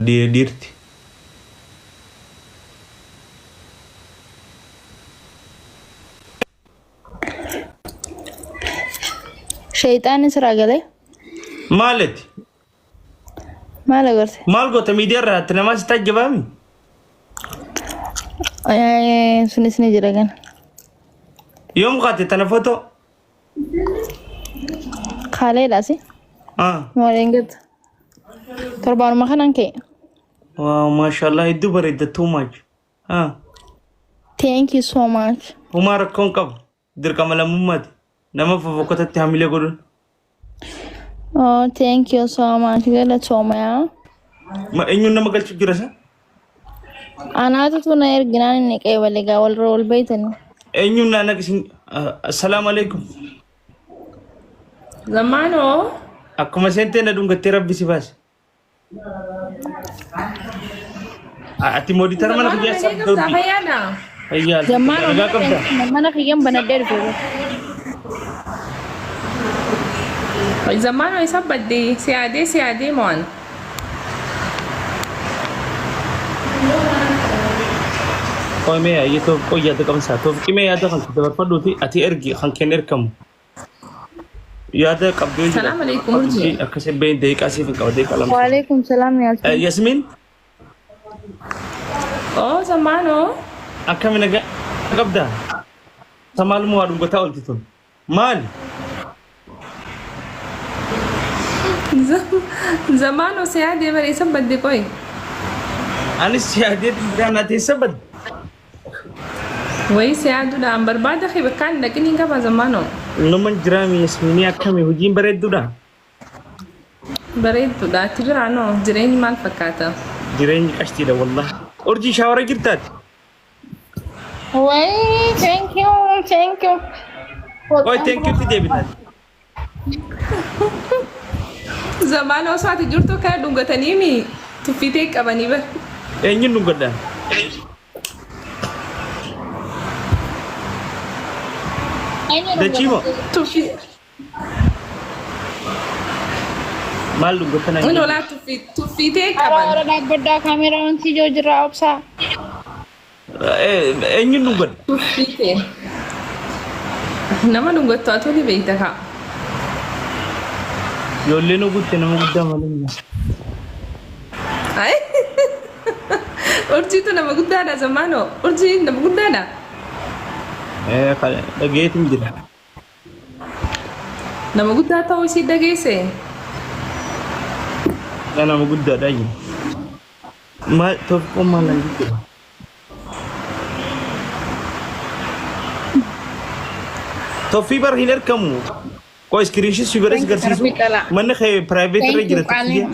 ديرتي شيطان سرا قالي مالتي ما لا قرتي مال قوت ميدير تنما ستجبامي سني جرجان يوم قاتي تنفوتو خالي لاسي ما رينجت تربان ما خنان كي ما شاء الله يدو بريد تو ماتش thank you so much وما ركون كب در كمال ممات نما فوقت تحمل يقولون oh thank you so much قالت سوما ما إني نما قلت جرسا أنا تتونا يرجعان إنك أي ولا جاول رول بيتني إني نانا كسين السلام عليكم زمانو أكو ما سنتين ندون كتير بس بس أتي مودي ترى ما نخجع سب دوبي أيها زمانو mana kiyam banader ko زمانو يسبدي سيادي مون कोई मैं ये तो कोई याद कम सा तो कि मैं याद कम तो पर दूती अति एर्गी खंकेनर कम याद कब दे السلام عليكم ورجي अकसे बे दे कासी फिर कव दे कलम वालेकुम सलाम यास्मीन او زمانو अक्का में नगा कब दा समाल मुआरुम को ताउल तितुन माल زمانو سيادي بري يسبدي كوي أنا سيادة بجانا تيسبد وي سيادو دا أمبر بعد أخي بكان لكن إنك زمانو نمن جرامي ياسميني أكا مي هجين بريد دودا بريد دا تجرانو جريني مال فكاتا جريني أشتي دا والله أرجي شاورا جرتات way thank you أوي thank you تدي بنات زمانو ساعة جرتو كان دونغا تنيمي تفيتك أباني بر إني نقدا ده چیمو تفي مال نقدا تنا ونو لا تفيتك أبان ada beda kamera si jo jera opsa إني نقدا تفيتك nama dungga tuatu di beita kak يولي نقدا نما قدا مالنا ay urji tu nama gudda ada zamano urji nama gudda ada خلاص لقيت مجد nama gudda tahu si dagese أنا ما قدا دايم ما توفق ما لقيت توفي بر هنر كمو كويس كريشة سوبرس كرسيسو من خي برايفت رجل تكيه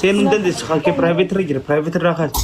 سين ندل دس خالك برايفت رجل برايفت راخات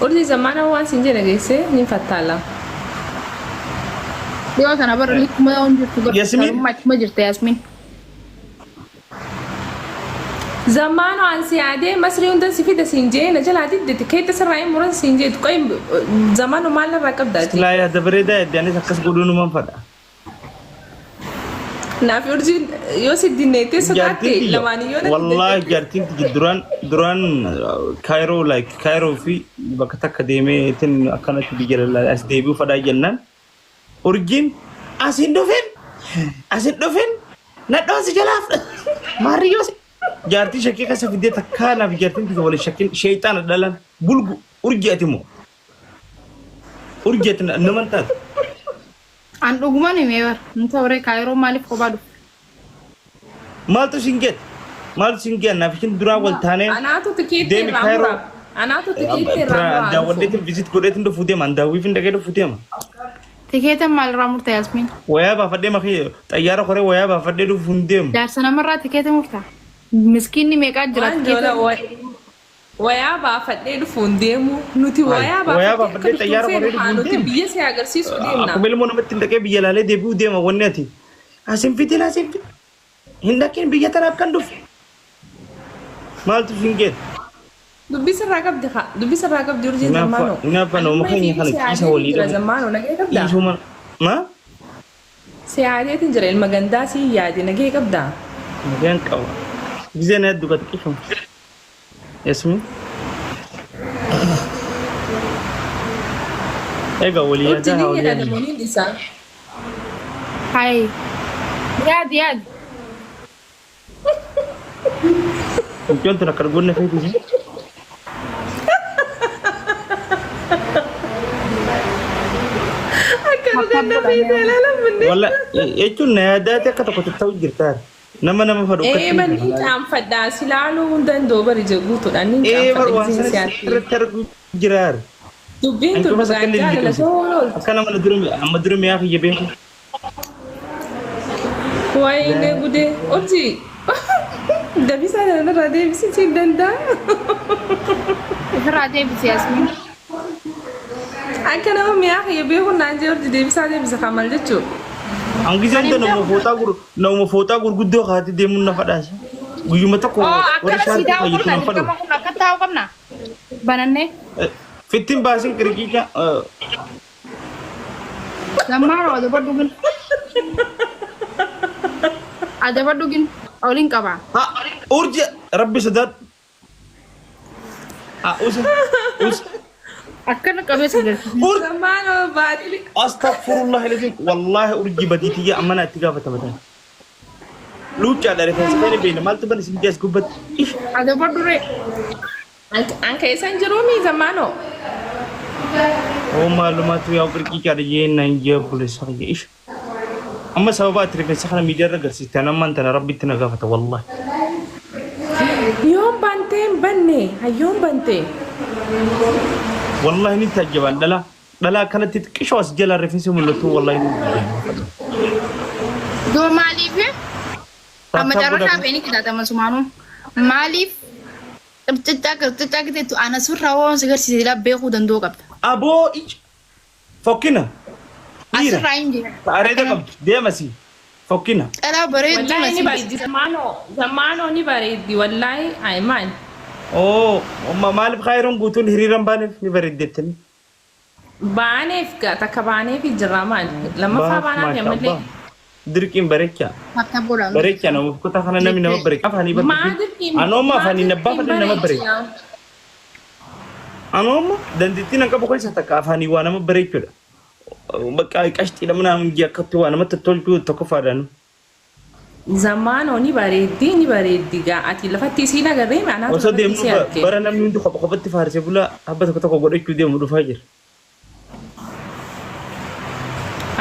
urji zamana wan sinje dagese ni fatala dia sana bar lik ma on jirtu Yasmin? ma jirta Yasmin zamano an siade masri unda sifida sinje na jala did kay tasray muran sinje koy zamano mal rakab dati لا يا دبريدا يعني سكس قولون ما فدا na fi urji yosi dinete sokate lamani yona والله جارتين دران كايرو لايك كايرو في بكتك ديمه تن اكنت بيجل اس ديبو فدا جنن اورجين اسين دوفين ندوس جلاف ماريوس جارتي شكي كسا فيديو تكانا في جارتين تقول شكل شيطان دلان بلغ اورجيتمو اورجيتنا نمنتات an duguma ne mewer ntore kairo malif ko badu مالتو سينجيت نافشين درا والتانين anatu tikete ديمي كايرو ramra anatu tikete دا ramra وديت فيزيت كوديت ندو فودي مان دا ويفين دغه فودي ما tikete mal ramurta Yasmin ويا با فدي ما خي طياره خوري ويا با فدي دو فونديم dar sana marra tikete mufta miskin ni meka jira tikete waya ba fadde du fundemu nuti waya ba fadde tayara ko redu nuti biye se agarsiisu deemna aku bel mo namat tindake biya lale debu de ma wonnati asim fitila asim hindakin biya tarap kan duf maltu finget dubbi saragab jurji zamano ina fa no makani khala kisa wali da zamano nage kabda isuma ma se aade tin jere maganda si yaade nage kabda مليان قوا زين هدو قد كيفهم ياسمين ايه قولي يا أرجي ده لي أنا مونين لسان هاي ياد كنت نكرقولنا في دي أكلوا جنة في لا مني والله ايش ناداتك كنت تتوجر تار نما فروك إيه مني كام فدا سلالو ندن دوبر يجوتو دانين ايه كام بروا فدا سياسي تر جرار دبين انتو تو مسكن بغاجا اللي لا سولول كان مدرم يا اخي يبين وين غودي أرجي ده بيسا أنا رادي بيسا تيدن دا رادي بس ياسمين أكنا هم يا أخي يبيعوا نانجي أرجي ده بيسا ده بيسا كمال جتشو angizan da no fota gur guddo khati de mun na fada shi guyu mata ko wala shar sida ko yitu na fada kama kuna kataw kamna bananne fitin basin kirki ka lamaro ada badugin awlin kaba ha urja rabbi sadat us akan kabe sadar زمانه بعدين astaghfirullah alazim wallahi urji baditi ya amana tiga fata mata lucha da reference bene bene malta ban sin jas gubat ada badure anche San Jerome زمانه o malumatu ya kirki ka da yin nan je police ha ish amma sababat reference khana mi jarra garsi tanan man tan rabbi tana gafata wallahi يوم بنتين بني هيوم بنتين والله نتا جبان دلا كانت تكشوا اسجل الرفيس ملتو والله do malif amma daraka beni kita teman sumanu malif tercecak itu ana surrawo segar sila beku dan do kapta ابو ايش فكنا asrain dia اريد كم دي مسي فكنا ala bare والله ني بريد زمانه ني بريد والله ايمان اوه ما مالب خيرون قوتون هريران بانف نبرد دتني بانيف تكباني في الجرامان لما فابانا يملي دركين بريكا mata bola بريكا انا كنت انا نمي نما بريك افاني ما بريك دركي انا ما فاني نبا فاني نما بريك انا ما دندتينا كبو كل ستك افاني وانا ما بريك كده بقى قشتي لمنا من جا كتو انا ما تتولكو تكفادان زمانه ني بريد غا اتي لفتي سينا غري معناته وصديم برنا من دو خبط فارسي بلا حبت كتو غدكو دي مدو فاجر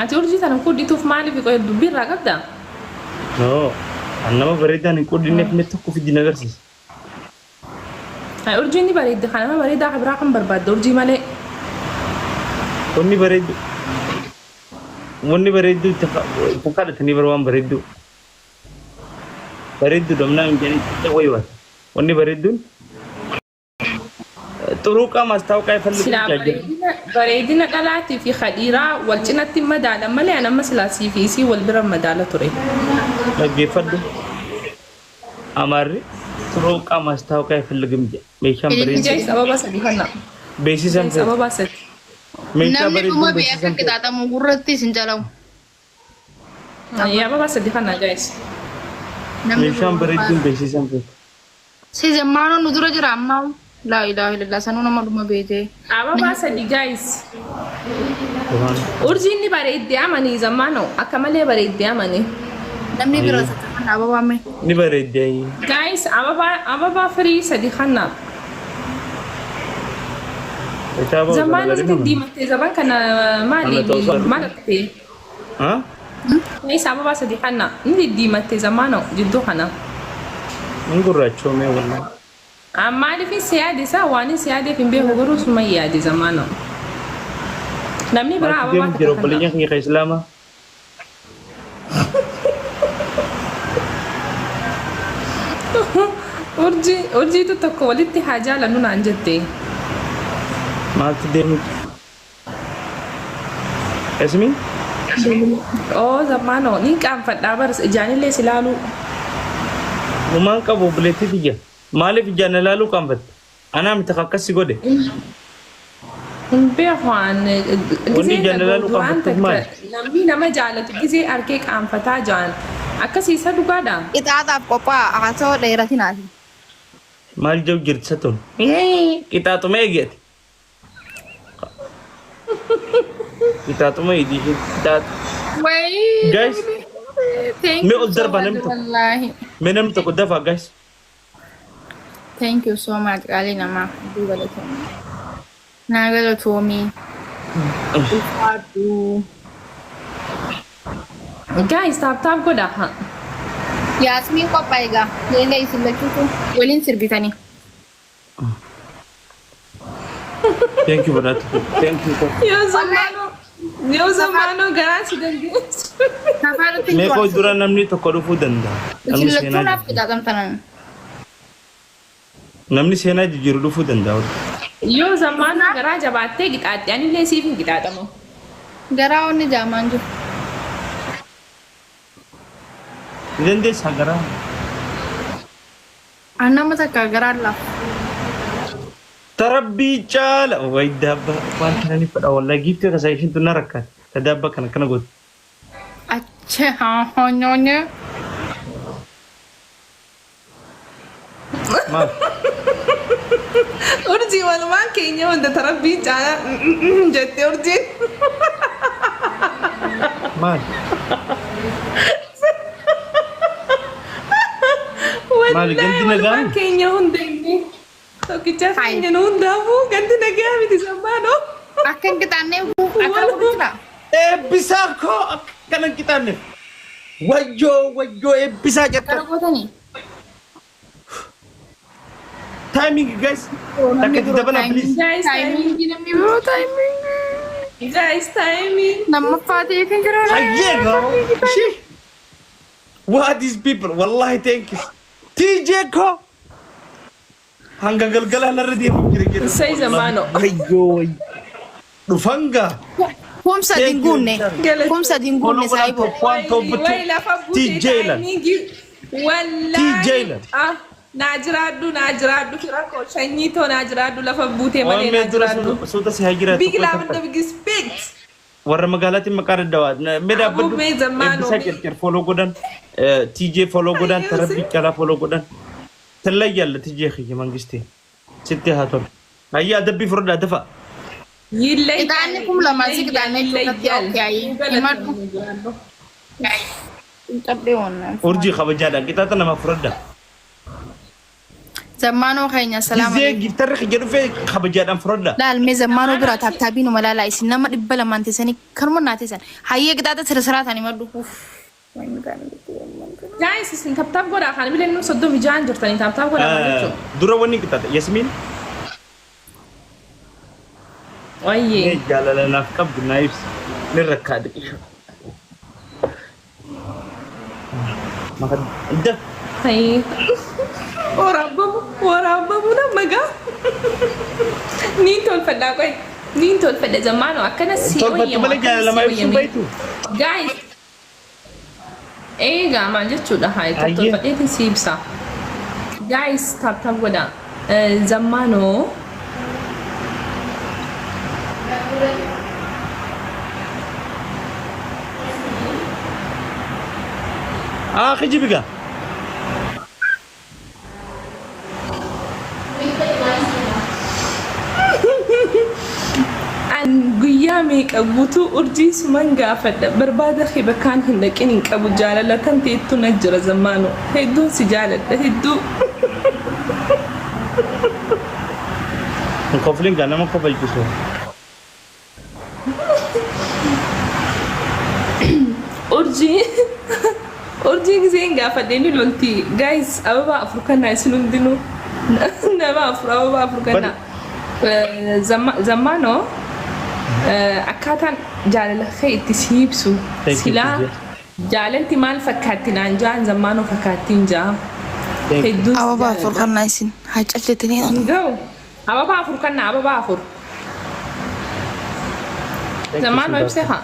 انت ورجي انا كودي توف مالي في دبير راقبدا نو انا ما بريد انا كودي نك نتكو في دي نغرسي هاي ورجي ني بريد خانا ما بريد عبراكم برباد ورجي مالي وني بريد فكرت تني بروان بريد دومنا انجني ويوا وني بريد طرقا مستوى يفلك بريدنا قلاتي في خديرة والجنة مدالة ملي أنا مثلا في سي والبرم مدالة تري لقي فرد أمري طرقا مستوى يفلك ميشان بريد جاي سبب بس دي هنا بيسي جاي سام سبب بس ميشان namni بريد cuma بيسي biasa سام kita tamu gurati sinjalau يا بابا سدي هنا جايز ميشان بريد بيسي سام si zamano nudura jira amma la ilaha illallah sanu nama duma beje بابا سدي جايز أرجيني بريد أماني زمانه أكمل بريد أماني namni bira satakan apa wame ني بريد داي جايز أبابا فري سدي خنا زمانه تدي متى زمان كان مالي مالتي ها جايز أبابا سدي خنا ندي متى زمانه جدو خنا نقول راتشو مي والله amma da fi siyadi sa wani siyadi fin bai huguru su mai yadi zamanu namni bira ما abu تديم ba جرو ta بلين يا إسلامه urji tu tokko walitti haja la nuna anjette ما تديم اسمي oh zamanu ni kan fadda bar jani le silalu وما كابو بلتي تيجا مالي في جانا لالو كامبت انا متخكسي غودي be hwan Wani jana lalu kan fatta mal. namni nama jalatu gize arke kan fata jan akkasiisa dhugaadha. Qixaataaf qophaa haasoo dheeratinaati. Maal jau jirtatu? Kita tu mai get. Kita tu mai di kita. Wait. Guys, me uzdar banem tu. Wallahi. Menem tu kuda fa guys. Thank you so much kali nama. Nagalo to me. Guys, tap godha. Yasmin ko paega. Yele isilla chutu. Walin sirbitani. Thank you Barat. Thank you. Yo zamano garasi dangi. Nafalo Me ko duran namni to kodu fudanda. Namni Silla sena. tuna kita tanan. Namni sena jiru du fudanda. Yo zamano gara jabatte gitaatti ani le siifin gitaatamo. Gara onni jaman ju. Dende sagara. Anna mata kagara la. Tarabbi chala. Wai dabba. Wan kana ni pada wallahi gifte ka sai shin tunna rakkat. Tadabba kana god. Acha ha nyonya. Ma. Urji walma Kenya wanda tarabbi chala jette urji. Ma. Maal ganti nagaa Kenya hundeeni tokkicha Kenya hundaafu ganti nagaa miti zamano Akan kita ne akan kita. bisa ko kanan kita ne wajjo bisa jetta Kalau kota ni. timing guys takkan kita bana please guys Timing gina mi bro timing. Nama Fatih kan kira. aye go what these people wallahi thank you TJ ko hanga galgala na radi mu kira sai zamano wajjo dufanga Kumsa dingune. Kumsa dingune saibo. kwanto butu TJ lan TJ lan najiradu firako shanyito najiradu lafa bute male najiradu suuta si hagira big love the big speak warra magaalaatiin maqaa daddawaat meda Abu Bay zamano bisa kerker follow godhan TJ follow godhan tarabbi kala follow godhan تلاقي تجي أخي مانجستي ستي هاتون هيا دبي فرد دفع يلا Kita anikum lama sih kita anikum kiai. Iman. Kiai. Tapi ona. أرجي خبجادا kita تنا مفرد Zamano kayaknya salam. زي جتر خجلو في خبجادا فرد La alme zamano bira tabino malala isin nama dibbala mantisani karmo natisan. Hayya kita ta sirsarat ani madu. guys isin tab goda kan bilen no soddo mijan jortani tab goda malecho dura wani kita Yasmin oye جالا لنا في قبض نايفس نركاد ما قد ده hay ورابو namaga nintol fada koy nintol fada zamano akana siyo طب بتبلي جالا لما يفسو بيتو guys gama jechuudha hay toltol fadheetin siibsa guys tab godha zamano خجي بقى guyyaa meeqa guutuu urjii suman gaafadha barbaada khibakaan hin dhaqin hin qabu jaalalataan teettu na jira zamano hedduun si jaaladha hedduu مكفلين قال ما كفل كسو urjii giseen gaafadheeni lolti guys ababa afurkannaa isin hundinuu nama ababa afurkannaa zamano akkaataan jaalala kee itti siibsu silaa jaalalti maal fakkaatti naan jaan zamano fakkaattiin jaa hedduu Ababa furkan naisin. Hajjalletini. ga'u ababa afur zamano ibse haa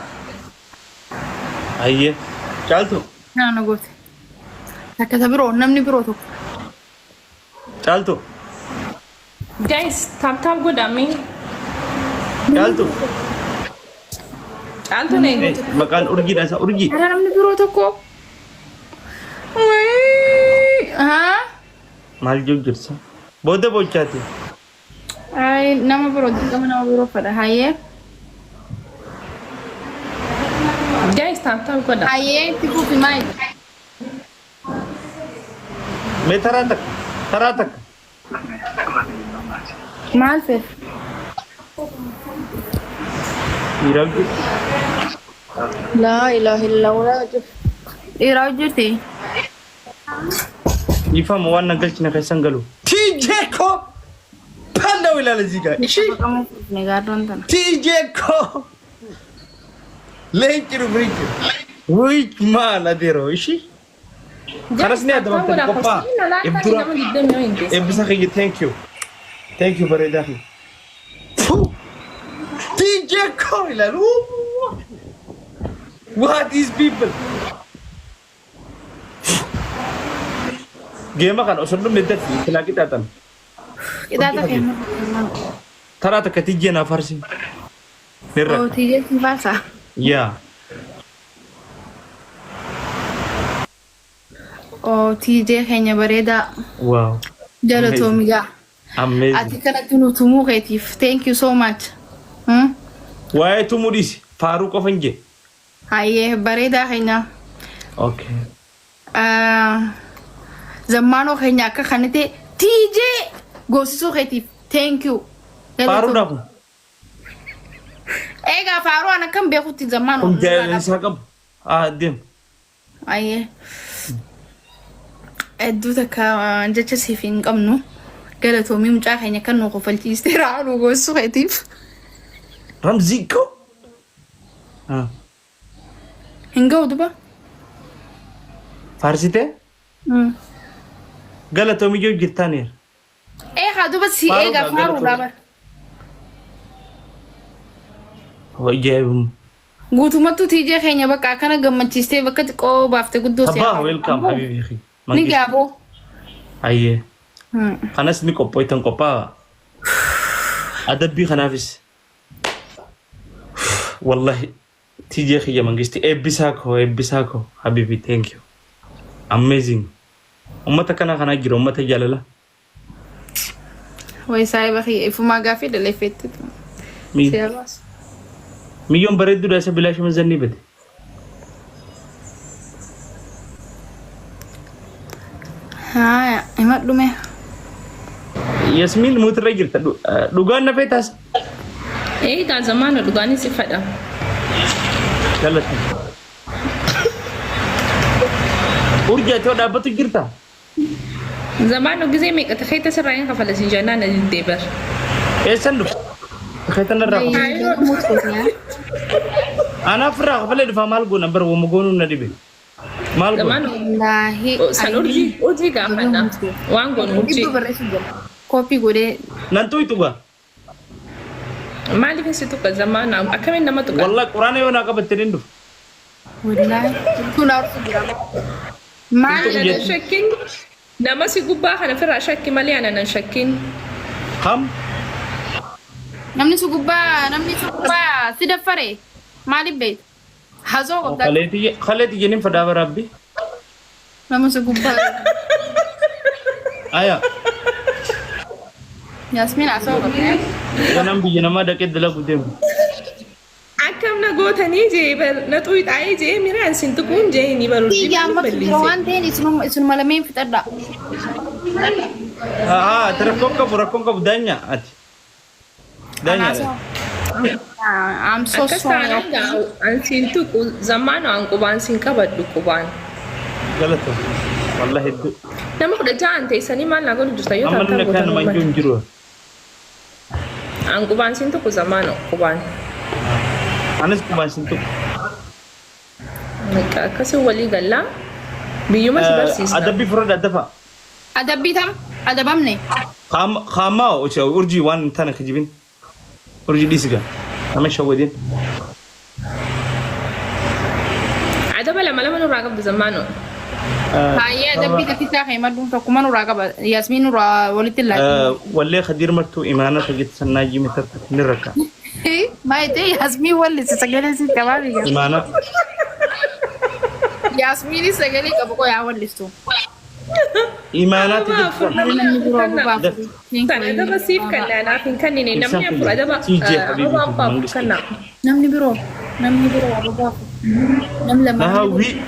أيه قالتو Nana gote. Takata biro namni biro to. قالتو guys tab godami قالتو caaltu ne مكان أرجي ناس أرجي Ada namni biro to ko. maal jirsa booda bochaati Ay, nama biroo dirqama nama biroo fedha. Hayyee. Guys, taam godha. Hayyee itti fufi maali? mee taraa takka Maal fedha? dhiiraaf Laa ilaaha illallaa. Dhiiraa hojjete. ifaama waan nagalchina keessan galu TJ ko panda wilaala ziga ishi Baqamuuf dhufne gaardoon tana. TJ ko leenciru birichi which man adero ishi خلاص نهدى مكتب قبا ابدرا ابسا خيجي thank you بريد اخي TJ Coiler what these people جيما كان أصلا مدة في تلاقي تاتن Kita tak kena. ترى تكتيجي أنا فارسي Oh, نرى tiga si bahasa. يا Oh, TJ kayaknya berbeda. واو Jalo Amazing. Tomiga. amazing Ati kana tunu tumu kreatif. Thank you so much. واي تموديس فاروق أفنجي Haye, berbeda kayaknya. اوكي Zamano kayaknya kanite TJ gosisu kreatif. Thank you. فاروق دافو Ega faru anak kan bekuti zamano. كم جاي نساقب ديم Haye. Eddu takka jecha siif hin qabnu. Galatoomii mucaa keenya kan nu qofalchiistee nu gosisu kreatif. رمزيكو Hin ga'u duba. فارسيته قالت أمي جو جرتانير Ega duba si Faru ega dah, faru Galatoomii. dabar. هو جايبهم Guutumatti TJ keenya bakka akkana gammachiistee bakka xiqqoo baaftee guddoo صباح ويلكم حبيبي يا أخي Ni gaaboo. أيه أنا سني كوبايتن كوبا أدبي خنافس والله تيجي خي منجستي إبساكو حبيبي thank you amazing أمتك أنا خنا جرو أمتك جاللا Way saahiba kiyya ifumaa gaafii dhaleeffetti. مي Siyaabas. مليون بريد دولا سبلاش من زني بدي Haa, himat dhume. ياسمين موت رجل دوغان نفيتاس Egaa zamaana dhugaanii si fedha. جالت أرجع تو دابتو جرتا Zamaana gisee meeqa takeeta sirraa kafala si jannaan na deebar. إيه سندو خيتنا الرقم أنا فراغ فلي دفع مالكو نمبر ومقولون ندبي مالكو Zamaana Wallaahi. san urjii gaafadha. Waan goonu urjii. Dhibba barreessu jira. Koppii godhee. نانتو يتوغا Maaliif si tuqa zamaana akkamiin nama tuqa? والله قرآن يونا قبتنين دو Wallaahi. Kun arsu jira. Maali Itu- Ana shakkin nama si gubbaa kana firraa shakki malee ana nan shakkin. خم namni su gubbaa si daffare. Maaliif beektu? Hazoo qabdaa. خليتي جنين فدابا ربي Nama su gubbaa. آيا Yasmiin hazoo qabdaa. ganam biyya namaa dhaqee dalagu deemu Akkam na gootanii jee na xuyixaayee jee miraan sin tuquun jee ni baru Biyya ammatu jira waan ta'een isinuma lameen fixadha. ati rakkoon qabu daanya ati daanya I'm so Akkas sorry. taanaan gaa an sin tuqu zamaana an qubaan sin qabadhu qubaan. galata wallah hedduu Nama 16 teessanii maal naa godhu jirta yoo amma taatan nuna kan manjuu hin jiru an qubaan sin tuqu zamaana qubaan. anis kubaan sin tuqu Akkasii walii gallaa biyyuma si barsiisna. adabbii fura daddafa Adabbii tam adabamne. qaamaa urjii waan tana kijibin urjii dhiisiga nama shawwadin Adaba lama nurraa qabdu zamaana. Hayyee adabbii tafisaa kan himadhuun tokkuma nurraa qaba. Yasmiin nurraa walitti laata. wallee khadir martuu imaana tajit sannaa jime tarta ni rakka Maayitee Yasmiin wallise sagalee si qabaa biyya. imaana Yasmiin sagalee qabu koo yaa wallistu. إيمانات أنا بسيف كنا أنا في كنني نمني أفر أدب كنا نمني برو أبو بافر نملة ما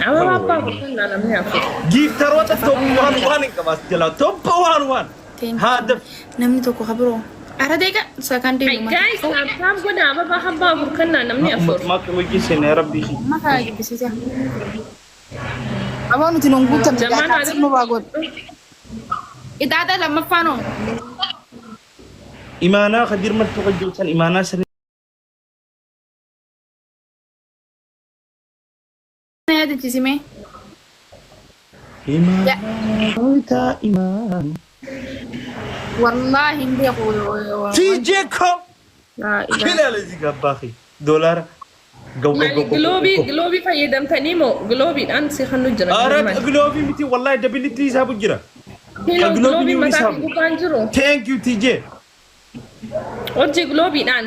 هو أبو كنا نمني أفر جيب تروى توب وان كماس جلا توب وان هذا نمني توكو خبرو أرديك سكنتي guys نام قد أبو كنا نمني أفر ما كويس يا ربي ما كاجي بس يا أبغى نتنونغو زمان هذا ما بقول إذا هذا لما فانو إيمانا خدير ما تقول إيمانا سن هذا تسمى إيمان والله هندي أقول تيجيكم لا كلا لذيك باخي دولار جلوبي فايدم تانيمو جلوبي الآن سيخنو جرا أرد جلوبي متي والله دبلتي سابو جرا جلوبي متى كان جرو thank you TJ وجه جلوبي الآن